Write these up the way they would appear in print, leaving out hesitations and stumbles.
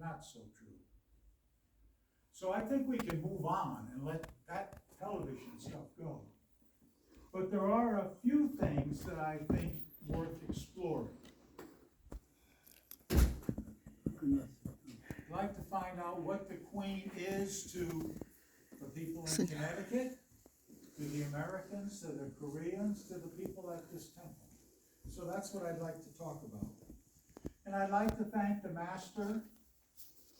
not so true. So I think we can move on and let that television stuff go. But there are a few things that I think worth exploring. I'd like to find out what the Queen is to the people in Connecticut, to the Americans, to the Koreans, to the people at this temple. So that's what I'd like to talk about. And I'd like to thank the Master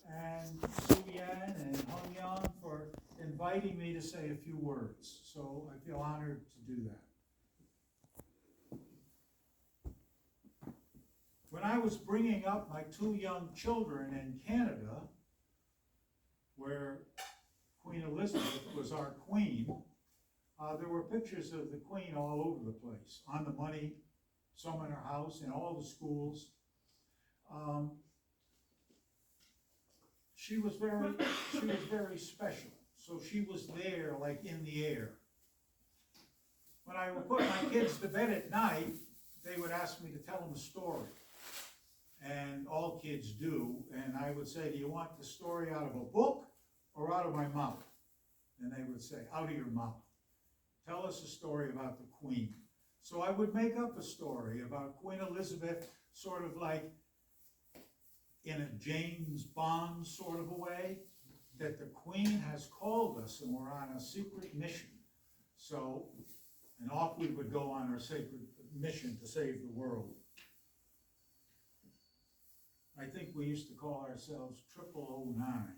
and Su Yan and Hung Young for inviting me to say a few words. So I feel honored to do that. When I was bringing up my two young children in Canada, where Queen Elizabeth was our queen, there were pictures of the Queen all over the place, on the money, some in her house, in all the schools. She was very special. So she was there, like in the air. When I would put my kids to bed at night, they would ask me to tell them a story. And all kids do. And I would say, do you want the story out of a book or out of my mouth? And they would say, out of your mouth. Tell us a story about the Queen. So I would make up a story about Queen Elizabeth, sort of like in a James Bond sort of a way, that the Queen has called us and we're on a secret mission. So, and off we would go on our sacred mission to save the world. I think we used to call ourselves 0009.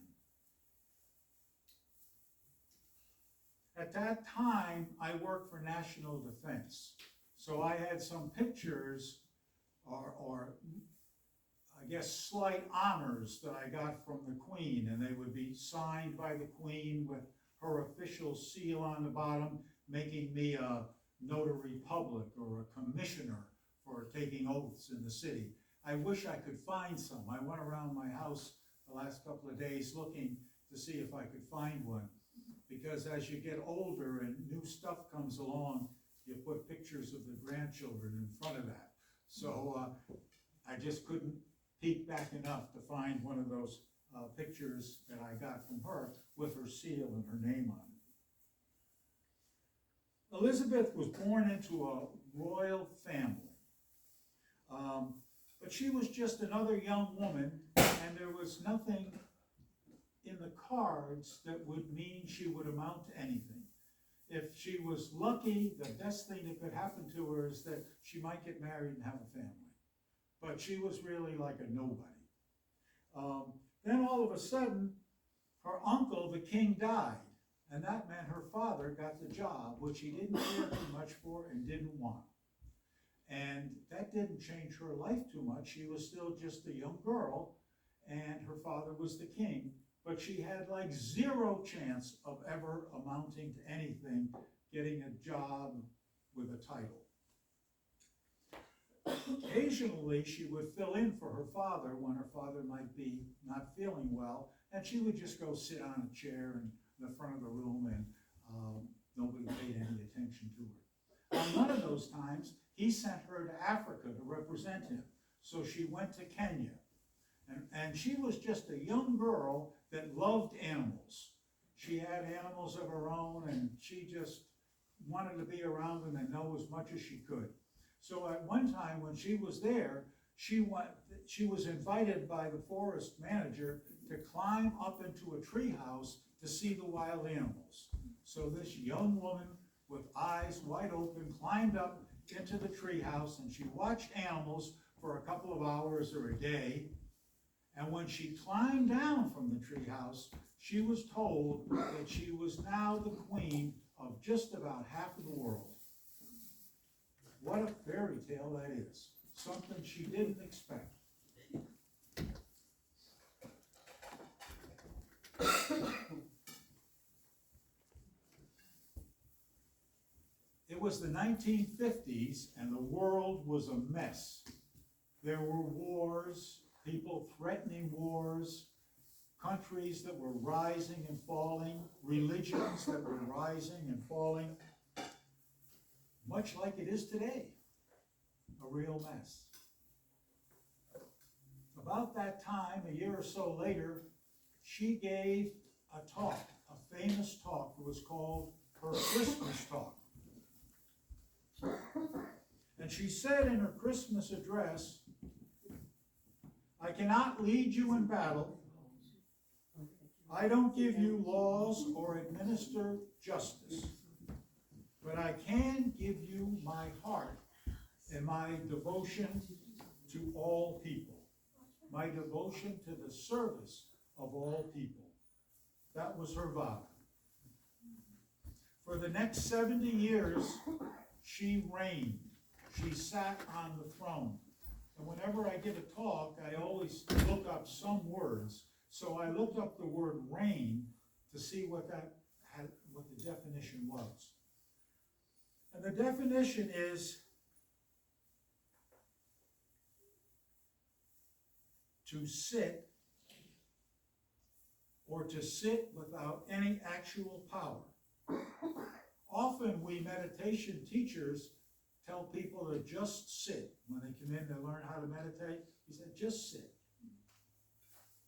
At that time, I worked for National Defense. So I had some pictures or I guess slight honors that I got from the Queen, and they would be signed by the Queen with her official seal on the bottom, making me a notary public or a commissioner for taking oaths in the city. I wish I could find some. I went around my house the last couple of days looking to see if I could find one, because as you get older and new stuff comes along, you put pictures of the grandchildren in front of that. So I just couldn't peek back enough to find one of those pictures that I got from her with her seal and her name on it. Elizabeth was born into a royal family, but she was just another young woman, and there was nothing in the cards that would mean she would amount to anything. If she was lucky, the best thing that could happen to her is that she might get married and have a family. But she was really like a nobody. Then all of a sudden, her uncle, the king, died. And that meant her father got the job, which he didn't care too much for and didn't want. And that didn't change her life too much. She was still just a young girl, and her father was the king. But she had like zero chance of ever amounting to anything, getting a job with a title. Occasionally, she would fill in for her father when her father might be not feeling well, and she would just go sit on a chair in the front of the room, and nobody paid any attention to her. On one of those times, he sent her to Africa to represent him, so she went to Kenya. And she was just a young girl that loved animals. She had animals of her own, and she just wanted to be around them and know as much as she could. So at one time when she was there, she was invited by the forest manager to climb up into a treehouse to see the wild animals. So this young woman with eyes wide open climbed up into the treehouse, and she watched animals for a couple of hours or a day. And when she climbed down from the treehouse, she was told that she was now the queen of just about half of the world. What a fairy tale that is. Something she didn't expect. It was the 1950s, and the world was a mess. There were wars, people threatening wars, countries that were rising and falling, religions that were rising and falling, much like it is today, a real mess. About that time, a year or so later, she gave a talk, a famous talk. It was called her Christmas talk. And she said in her Christmas address, "I cannot lead you in battle. I don't give you laws or administer justice. But I can give you my heart and my devotion to all people. My devotion to the service of all people." That was her vow. For the next 70 years, she reigned. She sat on the throne. And whenever I give a talk, I always look up some words. So I looked up the word reign to see what the definition was. And the definition is to sit, or to sit without any actual power. Often we meditation teachers tell people to just sit. When they come in to learn how to meditate, he said, just sit.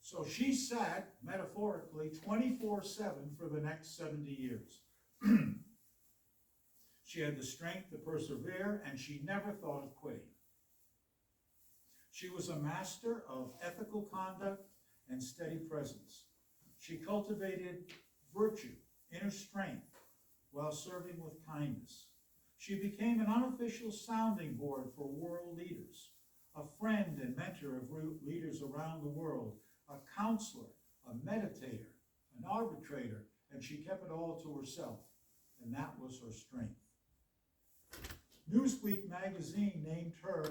So she sat, metaphorically, 24/7 for the next 70 years. She had the strength to persevere, and she never thought of quitting. She was a master of ethical conduct and steady presence. She cultivated virtue, inner strength, while serving with kindness. She became an unofficial sounding board for world leaders, a friend and mentor of leaders around the world, a counselor, a meditator, an arbitrator, and she kept it all to herself, and that was her strength. Newsweek magazine named her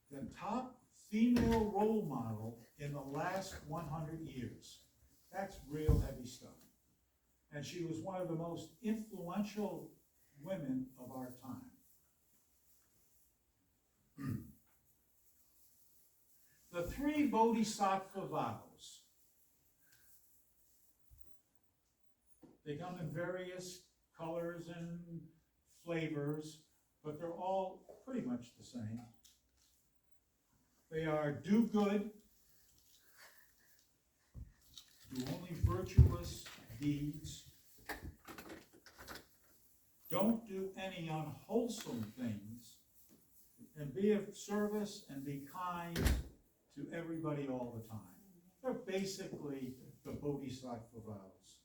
the top female role model in the last 100 years. That's real heavy stuff. And she was one of the most influential women of our time. The 3 Bodhisattva vows. They come in various colors and flavors, but they're all pretty much the same. They are: do good, do only virtuous deeds, don't do any unwholesome things, and be of service and be kind to everybody all the time. They're basically the Bodhisattva vows.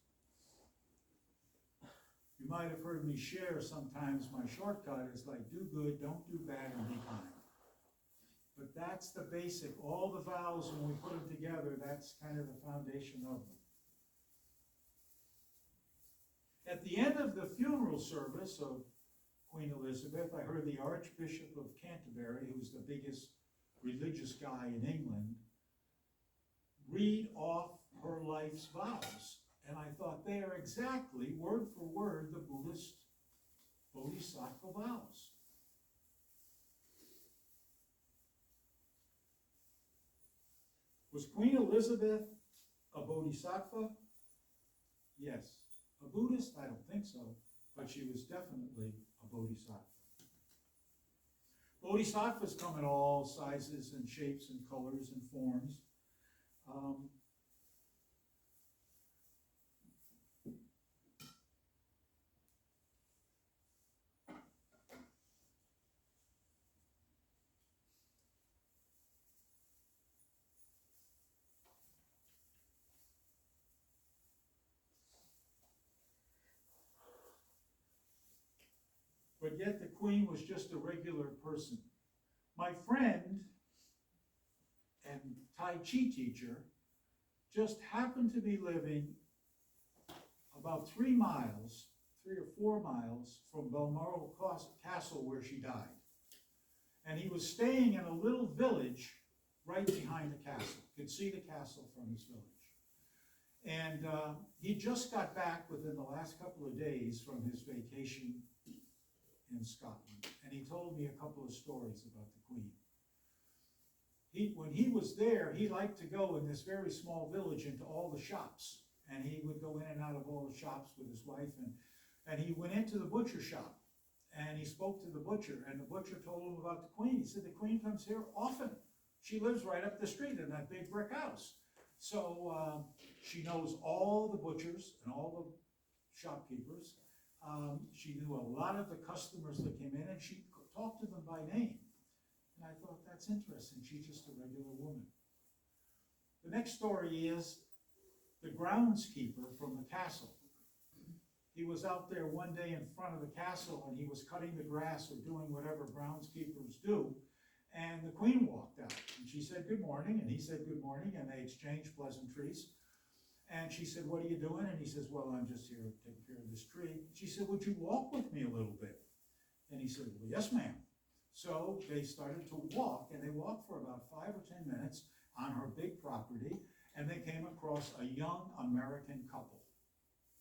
You might have heard me share sometimes my shortcut is like, do good, don't do bad, and be kind. But that's the basic. All the vows, when we put them together, that's kind of the foundation of them. At the end of the funeral service of Queen Elizabeth, I heard the Archbishop of Canterbury, who's the biggest religious guy in England, read off her life's vows. And I thought they are exactly, word for word, the Buddhist Bodhisattva vows. Was Queen Elizabeth a Bodhisattva? Yes. A Buddhist? I don't think so, but she was definitely a Bodhisattva. Bodhisattvas come in all sizes and shapes and colors and forms. But yet the queen was just a regular person. My friend and Tai Chi teacher just happened to be living about 3 or 4 miles from Balmoral Castle where she died. And he was staying in a little village right behind the castle. Could see the castle from his village. And he just got back within the last couple of days from his vacation in Scotland, and he told me a couple of stories about the Queen. When he was there, he liked to go in this very small village into all the shops, and he would go in and out of all the shops with his wife, and he went into the butcher shop, and he spoke to the butcher, and the butcher told him about the Queen. He said, the Queen comes here often. She lives right up the street in that big brick house. So she knows all the butchers and all the shopkeepers. She knew a lot of the customers that came in, and she talked to them by name. And I thought, that's interesting. She's just a regular woman. The next story is the groundskeeper from the castle. He was out there one day in front of the castle, and he was cutting the grass or doing whatever groundskeepers do. And the queen walked out, and she said, good morning, and he said, good morning, and they exchanged pleasantries. And she said, what are you doing? And he says, well, I'm just here taking care of this tree. She said, would you walk with me a little bit? And he said, well, yes, ma'am. So they started to walk, and they walked for about 5 or 10 minutes on her big property, and they came across a young American couple.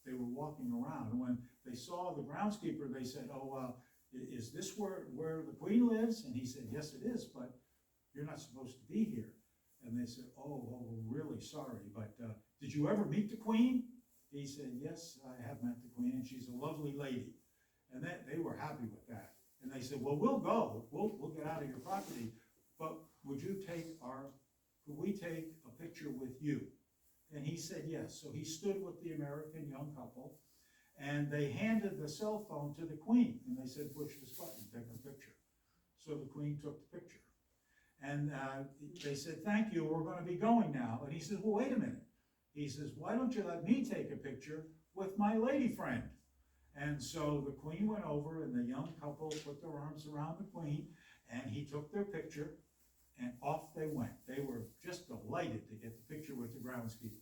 They were walking around, and when they saw the groundskeeper, they said, oh, is this where the queen lives? And he said, yes, it is, but you're not supposed to be here. And they said, oh, really sorry, but did you ever meet the queen? He said, yes, I have met the queen, and she's a lovely lady. And they were happy with that. And they said, well, we'll go, we'll get out of your property, but could we take a picture with you? And he said yes. So he stood with the American young couple, and they handed the cell phone to the queen, and they said, push this button, take a picture. So the queen took the picture. And they said, thank you, we're going to be going now. And he said, well, wait a minute. He says, why don't you let me take a picture with my lady friend? And so the queen went over, and the young couple put their arms around the queen, and he took their picture, and off they went. They were just delighted to get the picture with the groundskeeper.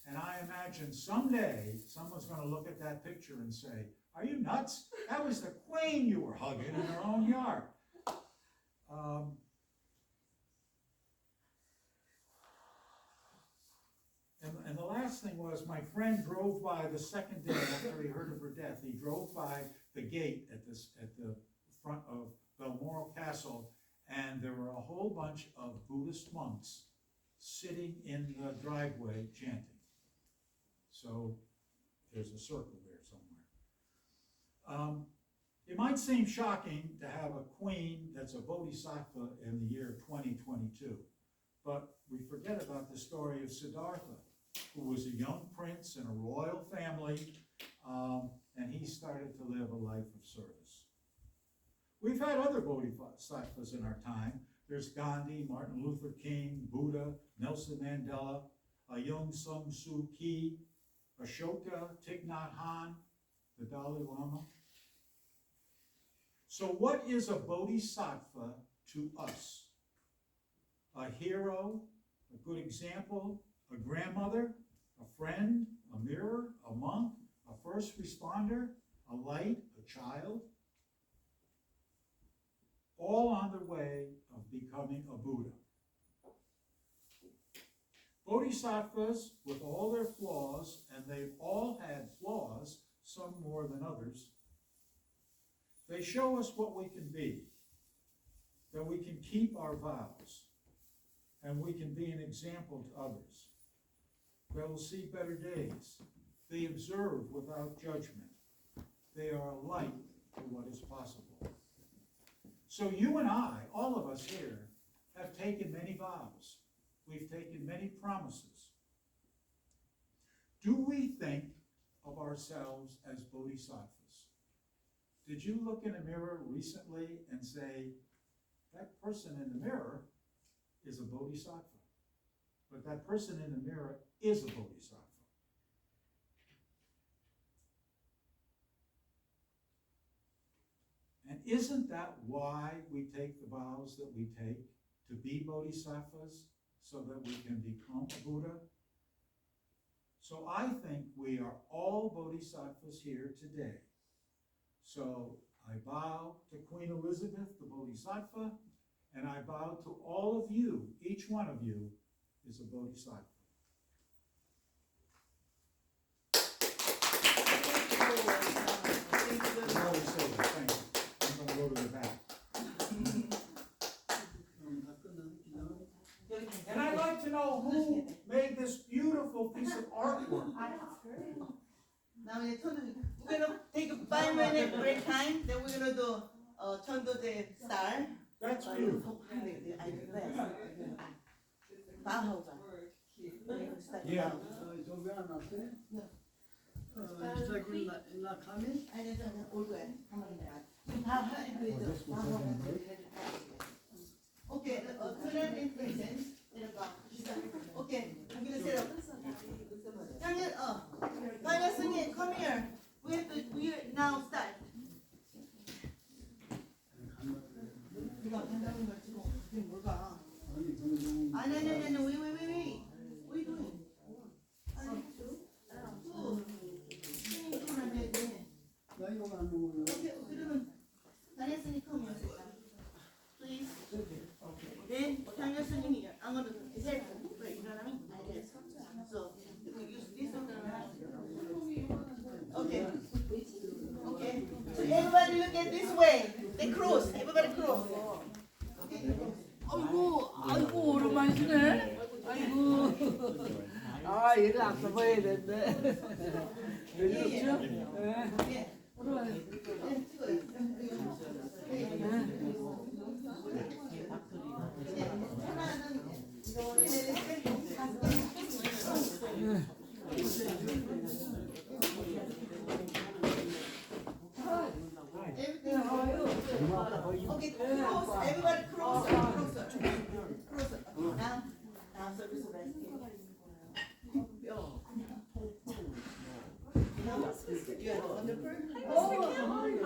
And I imagine someday someone's going to look at that picture and say, are you nuts? That was the queen you were hugging in her own yard. And the last thing was, my friend drove by the second day after he heard of her death. He drove by the gate at the front of Balmoral Castle, and there were a whole bunch of Buddhist monks sitting in the driveway chanting. So there's a circle there somewhere. It might seem shocking to have a queen that's a bodhisattva in the year 2022, but we forget about the story of Siddhartha, who was a young prince in a royal family, and he started to live a life of service. We've had other bodhisattvas in our time. There's Gandhi, Martin Luther King, Buddha, Nelson Mandela, Aung San Suu Kyi, Ashoka, Thich Nhat Hanh, the Dalai Lama. So what is a bodhisattva to us? A hero, a good example, a grandmother, a friend, a mirror, a monk, a first responder, a light, a child, all on the way of becoming a Buddha. Bodhisattvas, with all their flaws, and they've all had flaws, some more than others, they show us what we can be, that we can keep our vows, and we can be an example to others. They will see better days. They observe without judgment. They are a light to what is possible. So you and I, all of us here, have taken many vows. We've taken many promises. Do we think of ourselves as bodhisattvas? Did you look in a mirror recently and say, that person in the mirror is a bodhisattva, but that person in the mirror is a bodhisattva? And isn't that why we take the vows that we take, to be bodhisattvas, so that we can become a Buddha? So I think we are all bodhisattvas here today. So I bow to Queen Elizabeth, the bodhisattva, and I bow to all of you. Each one of you is a bodhisattva. I always say that. Thank you. I'm going to go to the back. And I'd like to know who made this beautiful piece of artwork. Now we're gonna take a 5-minute break time. Then we're gonna do Chondoje style. That's beautiful. I request. 바하오가. Yeah. 저기 안 났어요? 네. 저기 나 가면? 아니 저는 올 거야. 한번 내가. 지금 바하 그래도 바하오가. 오케이. current inflation. 오케이. 여기는 새로. 장현 반야스님, come here. We now start. 누가 반장님 걸 지금 그게 뭘까? 아니, wait. What are you doing? 나 이거 안 먹어요. 오케이, 그러면 반야스님 come here. Please. Then 반야스님이 아무도 이제 일어나면 안 돼. So use this one. Okay. Okay. So everybody look at this way. They cross. Everybody cross. 아이고 오랜만이시네. 아이고. 아 얘를 안 써봐야 되는데. 왜 그렇죠? 네. Okay, cross. Everybody cross. Now service rest. You are wonderful. How are you?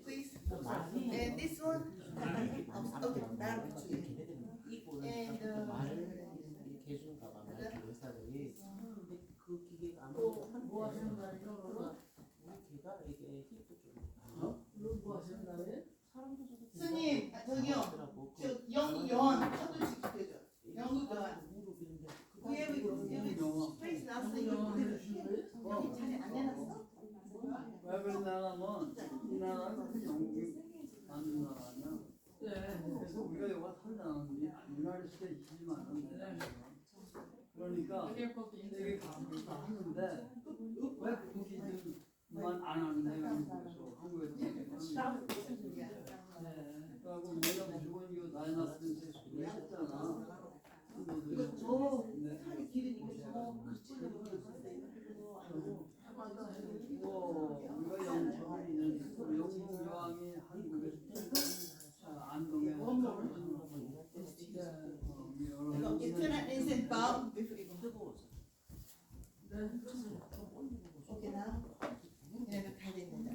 Please. And this one. Okay, that 스님, 저기요. 저 영연 저도 지켜줘. 영연. 여기 스페이스 나왔어. 여기 자리 안 해놨어? 왜 그런 나라면 이 나라는 영국이 만든 나라냐? 그래서 우리가 여기 살자는 유나이티드 스테이츠지만은 그러니까 되게 가깝다 하는데 왜 거기만 안 하느냐 그래서 한국에서 그래갖고 우리가 무조건 이거 다이나스티스 했잖아. 살이 기르니까 우리가 영국 여왕이 한국에 안동에 Internet isn't bound before you go. Okay, now. 얘네들 다 됐는데.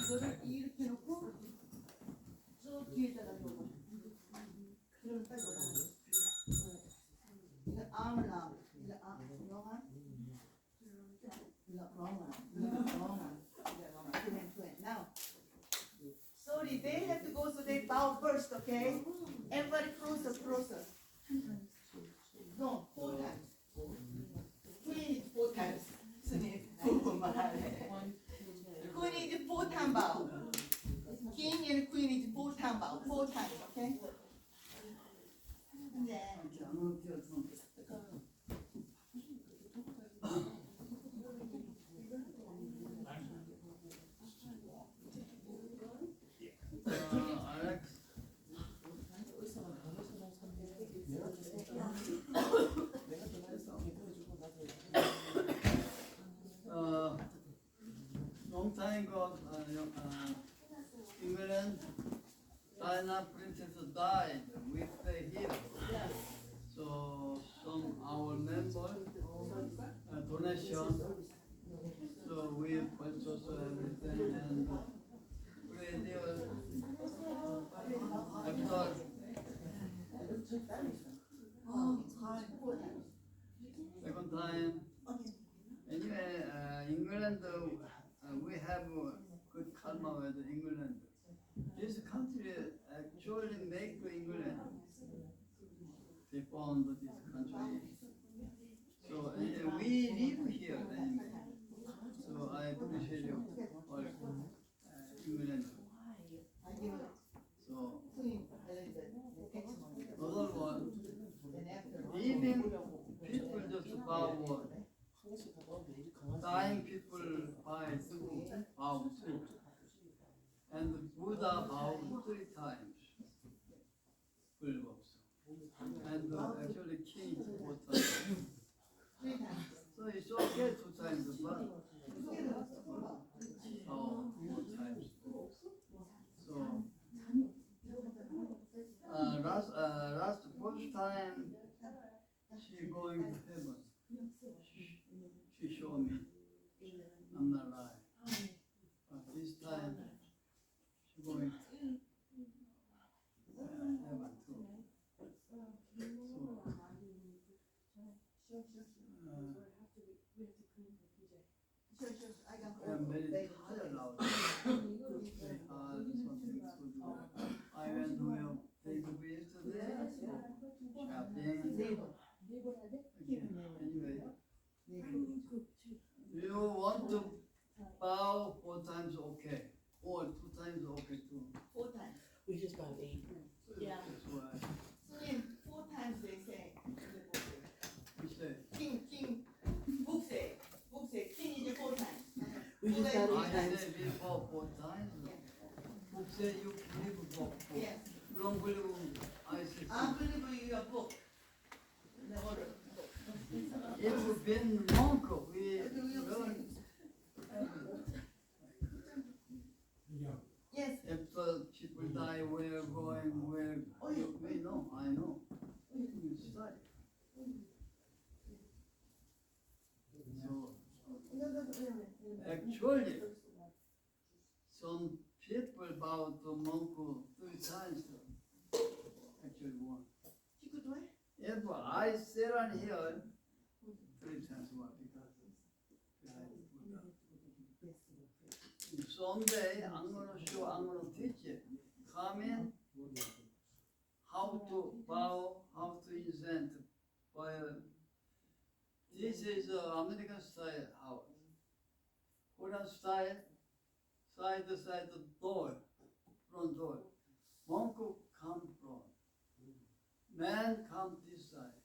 이거를 이렇게 놓고 저 뒤에다가 놓고 그러면 딱 올라가. 이거 arm now. 이거 arm long arm. Now, sorry, they have to go, so they bow first, okay? Everybody closer. No, 4 times. Queen 4 times. Queen is 4 times bow. King and queen is 4 times bow. 4 times, okay? 네. Long time ago, England, Diana Princess died with the hip. So some our members donation. So we purchase everything and we did after second time. Anyway, England, we have good karma with England. This country actually make England. They found this country. So we live here anyway. So I appreciate you all England. So another one, even people just bow, dying people bow too. And Buddha bowed 3 times. And actually king 4 times. So it's okay 2 times, but 4 times. So last first time she going to heaven. She showed me. I'm not lying. But this time she going to heaven too. I'm very tired now. Very hard, something to do. I went to a big yesterday, shopping. Anyway, you want to bow 4 times, okay. Or 2 times, okay too. 4 times. We just got 8. Yeah. That's why. Slim, 4 times they say. You say, King, book say, king is 4 times. We just got 8 I times. said before 4 times. Who said you believe for 4? Yes. You don't believe I said I believe your book. The order. if you've been monk, we learn. Yes. If people die, we're going, we know, I know. We study. So, actually, some people bow to monk 3 times. Actually, 1. She could do it. If I sit on here 3 times, what? Because behind Buddha. Someday I'm gonna teach it. Come in, how to bow, how to present. This is American style house. Korean style, side door, front door. Monk come front. Man come this side.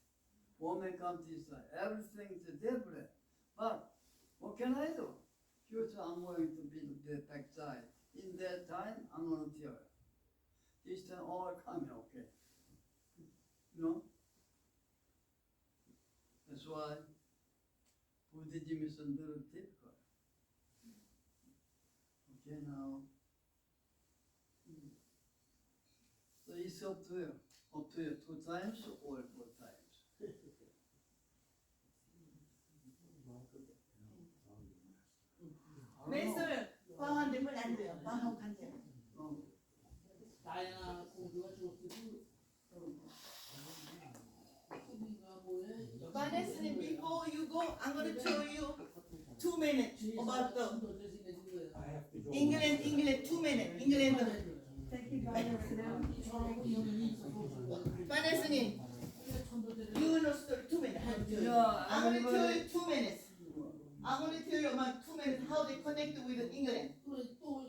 Woman come this side. Everything is different. But what can I do? Future I'm going to be the back side. In that time, I'm going to tell you. This time all coming, okay. You know? That's why Buddhism is very difficult. Okay, now. So it's up to you. Up to you 2 times or 4 times. 매술 방한테 안 돼요. 방한 안 돼요. 다양한 공주가 줬더니 반야스님, before you go, I'm going to tell you 2 minutes about the I have to go. England 2 minutes. England. 반야스님, you know story 2 minutes. Yeah, I'm going to tell you 2 minutes. I'm going to tell you about 2 minutes how they connected with England.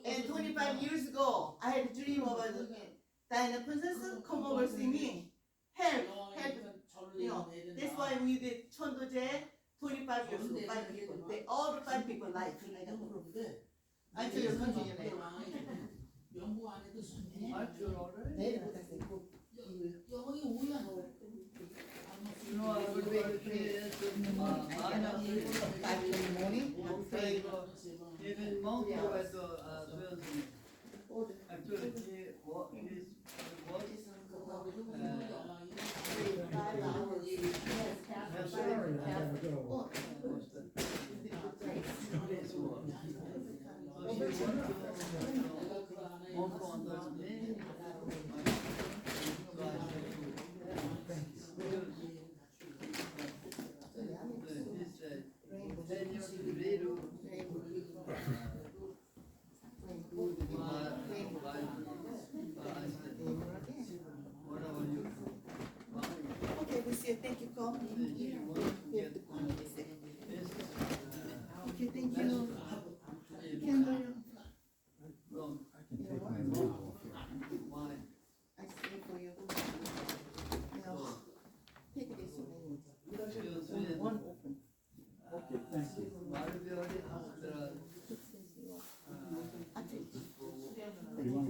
And 25 years ago, I had a dream about Diana Princess come over see me. Help. You know, that's why we did 천도제 25 years ago, 5 people. They all 5 people life. I tell you, continue later. 연구 안 해도 I feel already. 내일 못했어요. 영어이 오야 You know, I would be Back in the morning, I'm praying. even monk was actually he was Sorry, I gotta go.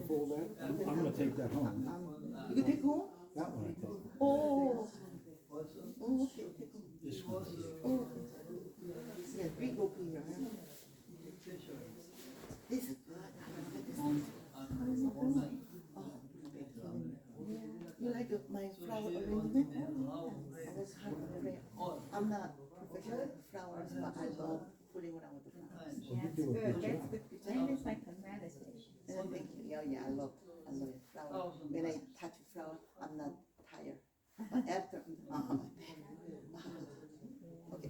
fold that? I'm gonna take that home. You can take home? That one I take. Oh, Also, oh, okay, take home. This she one. was Oh, yeah, big open here. teacher. This is good. I love it. This On, woman. You like my So flower she arrangement? wanted how I was hard on the rail. all I'm not professional with flowers, but I love fooling around with the flowers. times. You do a good job. Mine is like a meditation. And thank you. Yeah, I love flower. When I touch a flower, I'm not tired. But after, okay,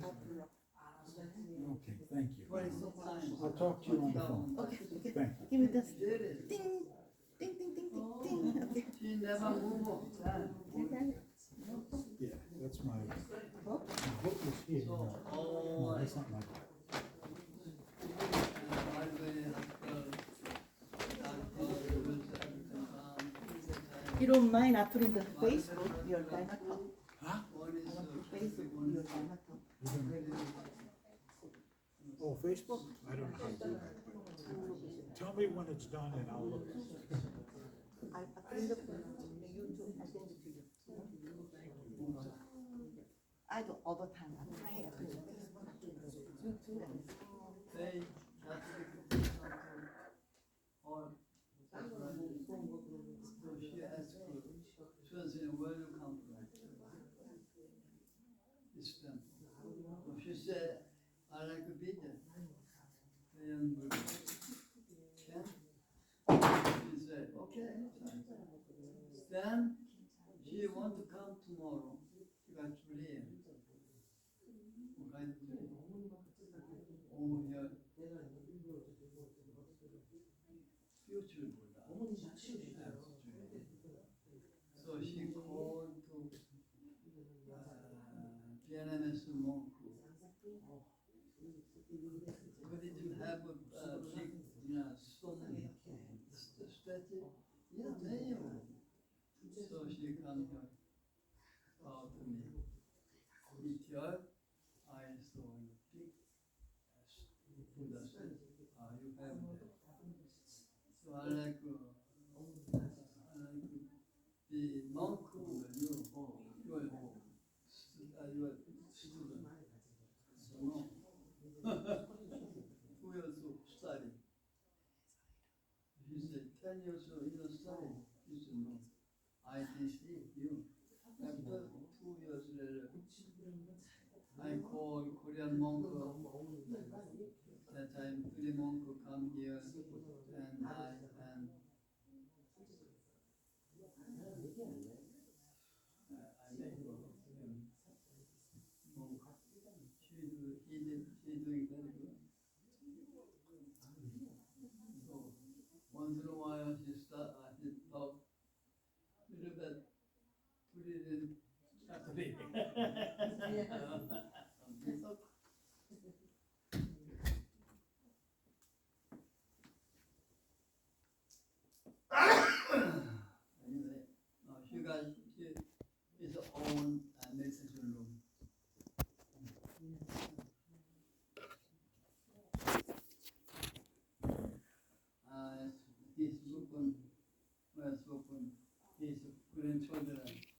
I'll put it up. Okay, thank you. 26 times. I'll talk to you on the phone. Okay, okay. Thank you. Give me this. Did it. Ding, ding, ding, ding, ding, ding. Okay. She never moved. Yeah, that's my, Oh, my hook is here. So, No, oh, that's not my hook. you don't mind I put in the Facebook, your diamond top? Huh? Facebook, your diamond top. Oh, Facebook? I don't know how to do that, but tell me when it's done and I'll look. I put in the YouTube, I send it to you. I do all the time, I pray, I put it in YouTube and They or so she asked for, she was in where you come from? This temple. So she said, I like to be there. And can? She said, okay. Then she want to come tomorrow. She got Julian. Oh, yeah. Future Buddha. So she called to Vietnamese monk. But it didn't have a big, stone statue. Yeah, many of them. So she come here, to me. Eat here, I saw a big Buddha statue. You have that. So I like the monk you are your student. So no. 2 years of study. He said 10 years of study. He said no. I deceive you. After 2 years later, I called Korean monk. That time 3 monks come here and I make him monk. She doing very good. So once in a while she talk little bit, put it in Catholic. Anyway, she got his own